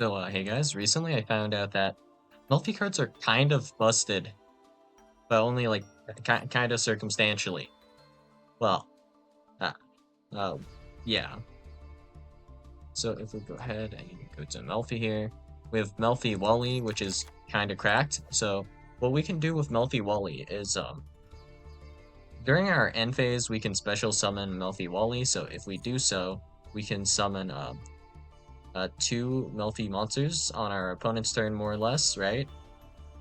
So, hey guys, recently I found out that Melffy cards are kind of busted, but only like kind of circumstantially. Well, uh, uh, yeah. So if we go ahead and go to Melffy here, we have Melffy Wally, which is kind of cracked. So what we can do with Melffy Wally is, during our end phase, we can special summon Melffy Wally. So if we do so, we can summon two Melffy monsters on our opponent's turn, more or less, right?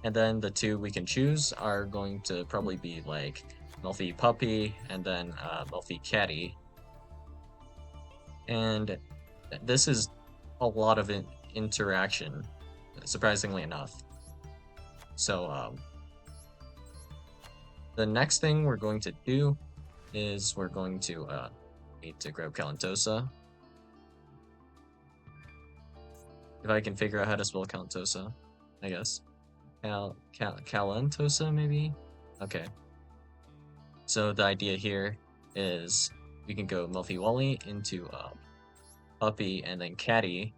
And then the two we can choose are going to probably be like Melffy Puppy and then Melffy Catty. And this is a lot of interaction, surprisingly enough. So the next thing we're going to do is we're going to need to grab Calantosa. If I can figure out how to spell Calantosa, I guess. Calantosa, maybe? Okay. So the idea here is we can go Melffy Wally into Puppy and then Catty.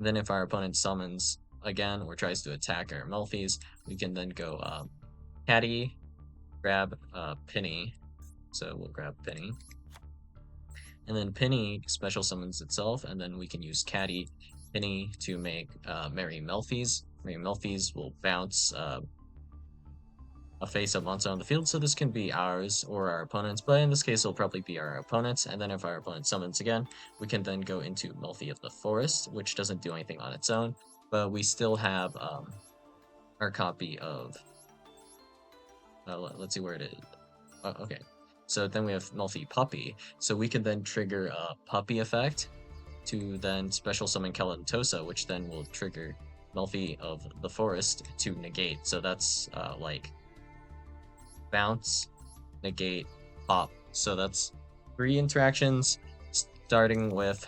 Then if our opponent summons again or tries to attack our Melffys, we can then go Catty, grab Penny. So we'll grab Penny. And then Penny special summons itself, and then we can use Catty, Penny to make Merry Melffys. Merry Melffys will bounce a face-up monster on the field, so this can be ours or our opponent's, but in this case it'll probably be our opponent's, and then if our opponent summons again, we can then go into Melffy of the Forest, which doesn't do anything on its own, but we still have our copy of, let's see where it is. Okay, so then we have Melffy Puppy, so we can then trigger a Puppy effect to then special summon Calantosa, which then will trigger Melffy of the Forest to negate, so that's like bounce, negate, pop. So that's 3 interactions, starting with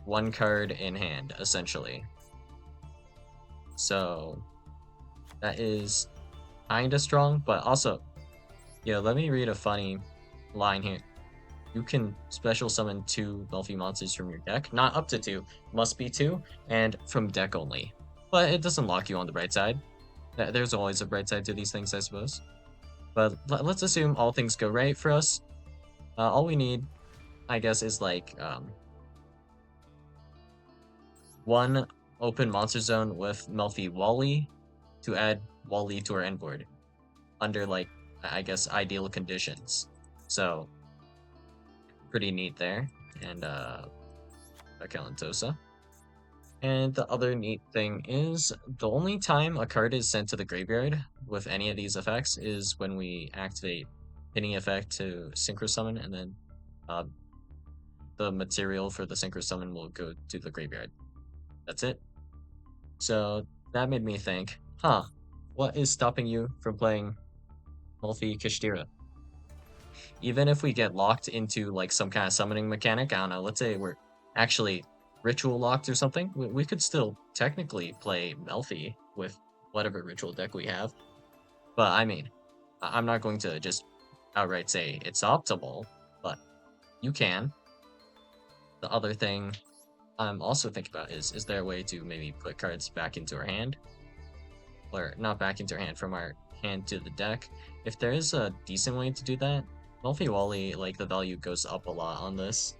1 card in hand, essentially. So that is kinda strong, but also, yeah, let me read a funny line here. You can special summon 2 Melffy monsters from your deck, not up to 2, must be 2, and from deck only. But it doesn't lock you on the bright side. There's always a bright side to these things, I suppose. But let's assume all things go right for us. All we need, I guess, is like 1 open monster zone with Melffy Wally to add Wally to our end board under like, I guess, ideal conditions. So pretty neat there. And Calantosa. And the other neat thing is the only time a card is sent to the graveyard with any of these effects is when we activate Penny effect to Synchro Summon, and then uh, the material for the Synchro Summon will go to the graveyard. That's it. So that made me think, what is stopping you from playing Melffy Kashtira? Even if we get locked into like some kind of summoning mechanic, I don't know, let's say we're actually ritual locked or something, we could still technically play Melffy with whatever ritual deck we have. But I mean, I'm not going to just outright say it's optimal, but you can. The other thing I'm also thinking about is there a way to maybe put cards back into our hand? Or not back into our hand, from our hand to the deck. If there is a decent way to do that, Melffy Wally, like, the value goes up a lot on this.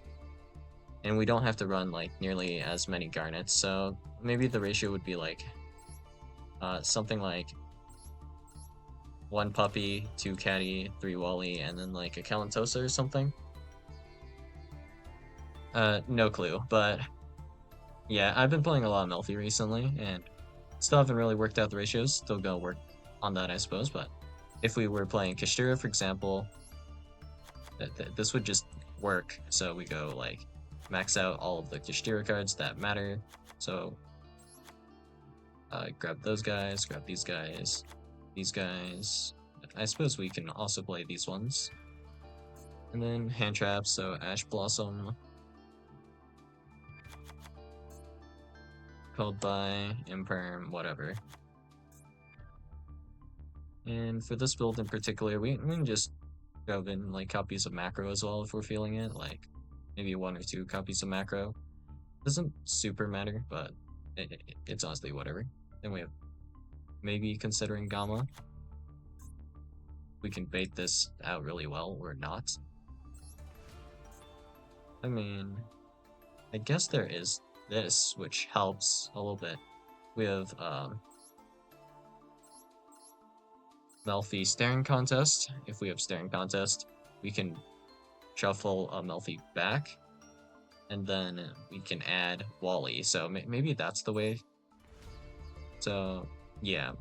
And we don't have to run, like, nearly as many Garnets, so maybe the ratio would be, like, something like 1 Puppy, 2 Catty, 3 Wally, and then, like, a Calantosa or something. No clue, but yeah, I've been playing a lot of Melffy recently, and still haven't really worked out the ratios. Still gonna work on that, I suppose, but if we were playing Kashtira, for example, this would just work. So we go, like, max out all of the Kashtira cards that matter. So grab those guys, grab these guys, these guys. I suppose we can also play these ones. And then hand traps, so Ash Blossom, called by Imperm, whatever. And for this build in particular, we can just shove in like copies of macro as well if we're feeling it, like maybe 1 or 2 copies of macro. Doesn't super matter, but It's honestly whatever. Then we have maybe considering Gamma. We can bait this out really well or not. I mean, I guess there is this, which helps a little bit. We have Melffy staring contest. If we have staring contest, we can shuffle a Melffy back, and then we can add Wally. So maybe that's the way. So yeah.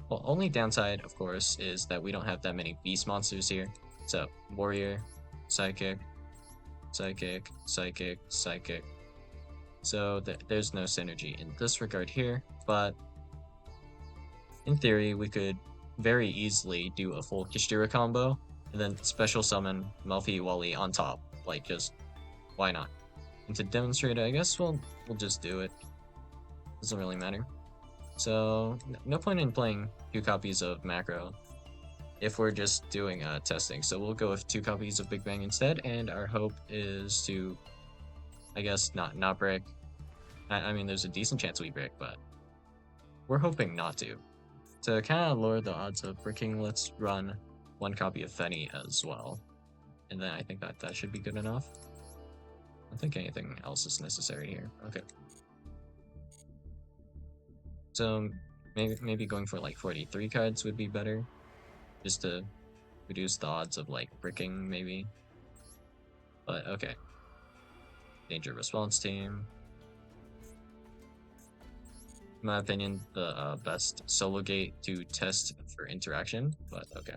Well, only downside, of course, is that we don't have that many beast monsters here. So warrior, psychic, psychic, psychic, psychic. So there's no synergy in this regard here, but in theory, we could very easily do a full Kashtira combo and then special summon Melffy Wally on top. Like, just why not? And to demonstrate it, I guess we'll just do it. Doesn't really matter. So no point in playing 2 copies of Macro if we're just doing testing. So we'll go with 2 copies of Big Bang instead, and our hope is to, I guess, not break. I mean, there's a decent chance we break, but we're hoping not to. To kind of lower the odds of bricking, let's run 1 copy of Fenny as well. And then I think that should be good enough. I don't think anything else is necessary here. Okay. So maybe going for like 43 cards would be better. Just to reduce the odds of like bricking, maybe. But okay. Danger response team. In my opinion, the best solo gate to test for interaction, but okay.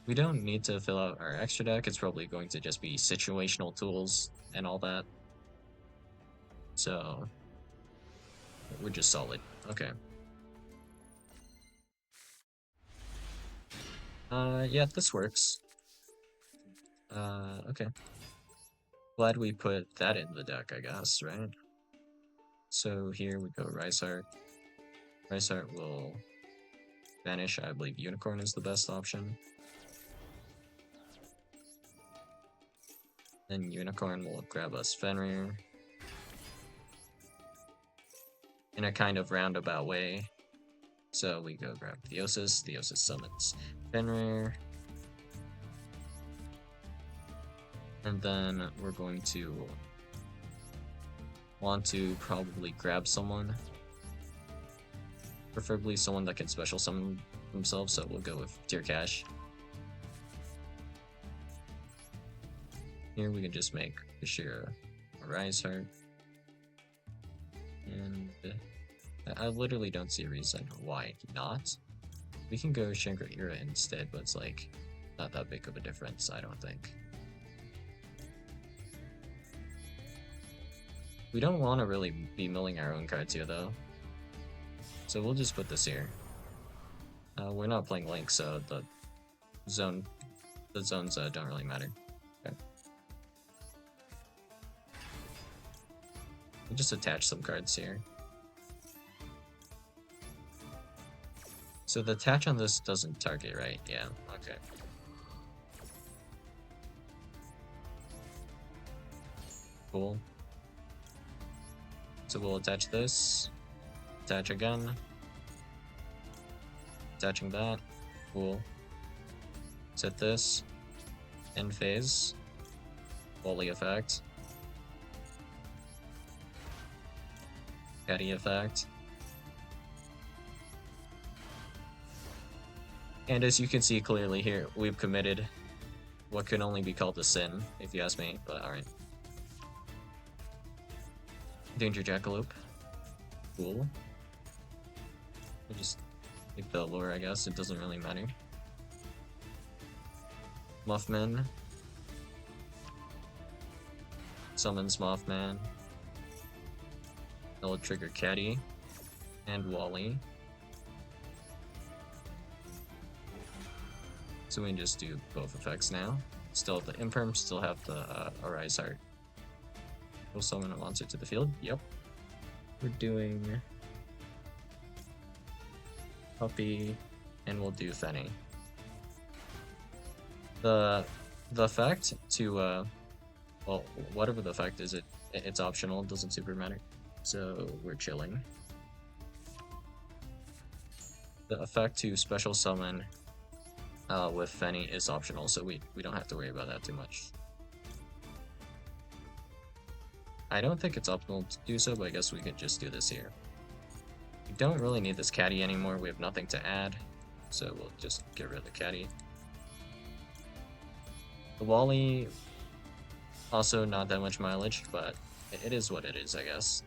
We don't need to fill out our extra deck. It's probably going to just be situational tools and all that. So we're just solid. Okay. Yeah, this works. Okay. Glad we put that in the deck, I guess, right? So here we go, Rise Heart. Rise Heart will vanish. I believe Unicorn is the best option. Then Unicorn will grab us Fenrir in a kind of roundabout way. So we go grab Theosis. Theosis summons Fenrir. And then we're going to want to probably grab someone. Preferably someone that can special summon themselves, so we'll go with Tier Cash. Here we can just make Kashtira a Rise Heart. And I literally don't see a reason why not. We can go Shangri-La instead, but it's like not that big of a difference, I don't think. We don't want to really be milling our own cards here though. So we'll just put this here. We're not playing Link, so the zones don't really matter. Okay. We'll just attach some cards here. So the attach on this doesn't target, right? Yeah, okay. Cool. So we'll attach this, attach again, attaching that, cool. Set this, end phase, Wally effect, Caddy effect. And as you can see clearly here, we've committed what can only be called a sin, if you ask me, but alright. Danger Jackalope. Cool. We'll just take the lure, I guess. It doesn't really matter. Mothman. Summons Mothman. That'll trigger Caddy. And Wally. So we can just do both effects now. Still have the Imperm, still have the Arise Heart. We'll summon a monster to the field. Yep. We're doing Puppy, and we'll do Fenny. The effect to well, whatever the effect is, it's optional. It doesn't super matter. so we're chilling. The effect to special summon with Fenny is optional, so we don't have to worry about that too much. I don't think it's optimal to do so, but I guess we could just do this here. We don't really need this caddy anymore, we have nothing to add, so we'll just get rid of the caddy. The Wally, also not that much mileage, but it is what it is, I guess.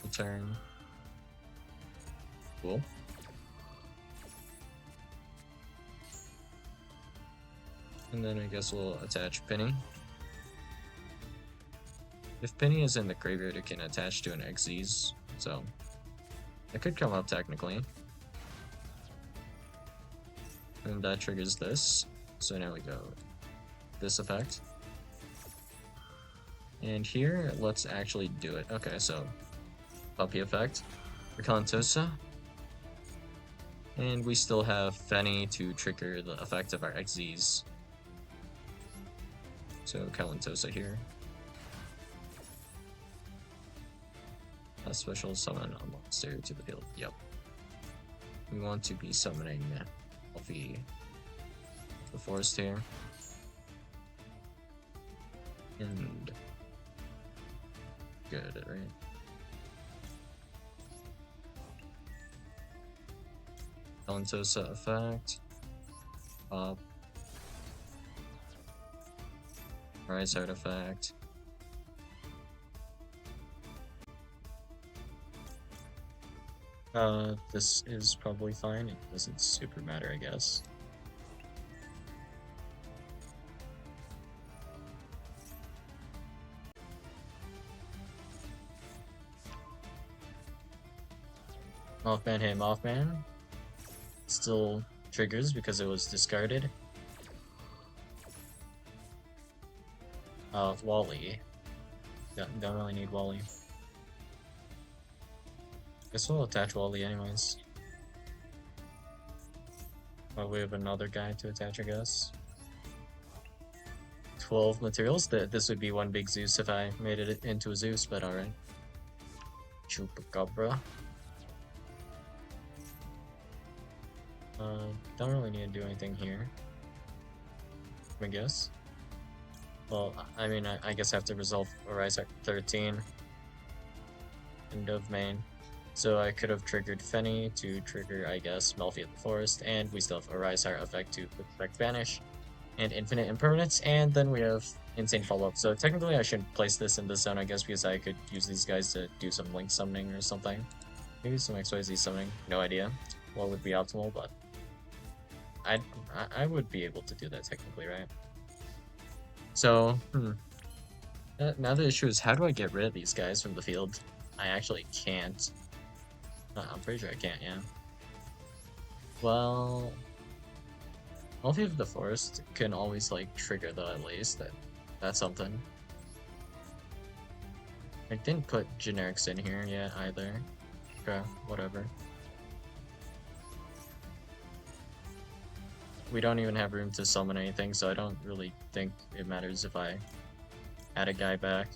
Return. Cool. And then I guess we'll attach Penny. If Penny is in the graveyard, it can attach to an Xyz, so it could come up technically. And that triggers this. So now we go this effect. And here, let's actually do it. Okay, so puppy effect, Recontosa. And we still have Fenny to trigger the effect of our Xyz. So Kalantosa here. A special summon a monster to the field. Yep. We want to be summoning Melffy the forest here. And good, right? Kalantosa effect. Pop. Rise artifact. This is probably fine. It doesn't super matter, I guess. Mothman hit Mothman. Still triggers because it was discarded. Wally. Don't really need Wally. Guess we'll attach Wally anyways. Well, we have another guy to attach, I guess. 12 materials. This would be one big Zeus if I made it into a Zeus, but alright. Chupacabra. Don't really need to do anything here, I guess. Well, I mean, I guess I have to resolve Arise at 13. End of main. So I could have triggered Fenny to trigger, I guess, Melffy of the Forest, and we still have Arise Heart effect to effect Vanish, and Infinite Impermanence, and then we have Insane Follow-Up. So technically I shouldn't place this in this zone, I guess, because I could use these guys to do some Link summoning or something. Maybe some XYZ summoning, no idea what would be optimal, but I would be able to do that technically, right? So, now the issue is, how do I get rid of these guys from the field? I actually can't. I'm pretty sure I can't, yeah. Well, Melffy of the Forest can always, like, trigger though, at least. That's something. I didn't put generics in here yet, either. Okay, whatever. We don't even have room to summon anything, so I don't really think it matters if I add a guy back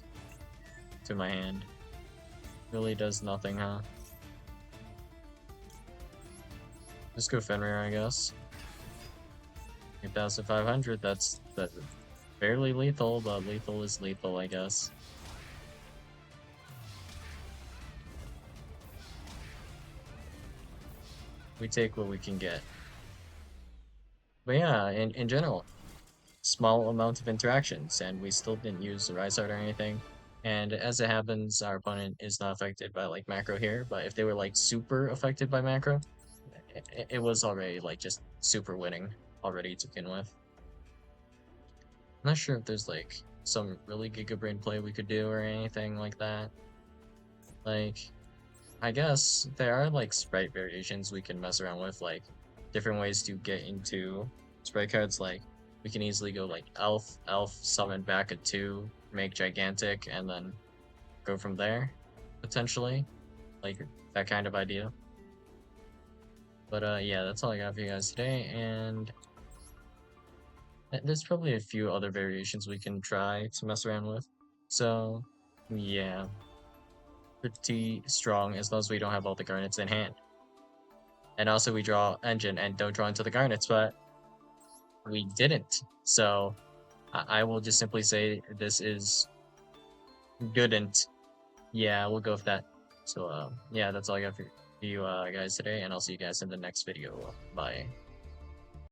to my hand. Really does nothing, huh? Just go Fenrir, I guess. 8,500, that's barely lethal, but lethal is lethal, I guess. We take what we can get. But yeah, in general, small amount of interactions, and we still didn't use the Rise Art or anything. And as it happens, our opponent is not affected by like macro here, but if they were like super affected by macro, it was already like just super winning already to begin with. I'm not sure if there's like some really Giga Brain play we could do or anything like that. Like, I guess there are like sprite variations we can mess around with, like different ways to get into sprite cards. Like we can easily go like elf, summon back a 2, make gigantic, and then go from there, potentially. Like that kind of idea. But yeah, that's all I got for you guys today, and There's probably a few other variations we can try to mess around with. So, yeah, pretty strong as long as we don't have all the garnets in hand. And also we draw engine and don't draw into the garnets, but we didn't. So I will just simply say this is goodn't. Yeah, we'll go with that. So yeah, that's all I got for you guys today, and I'll see you guys in the next video. Bye.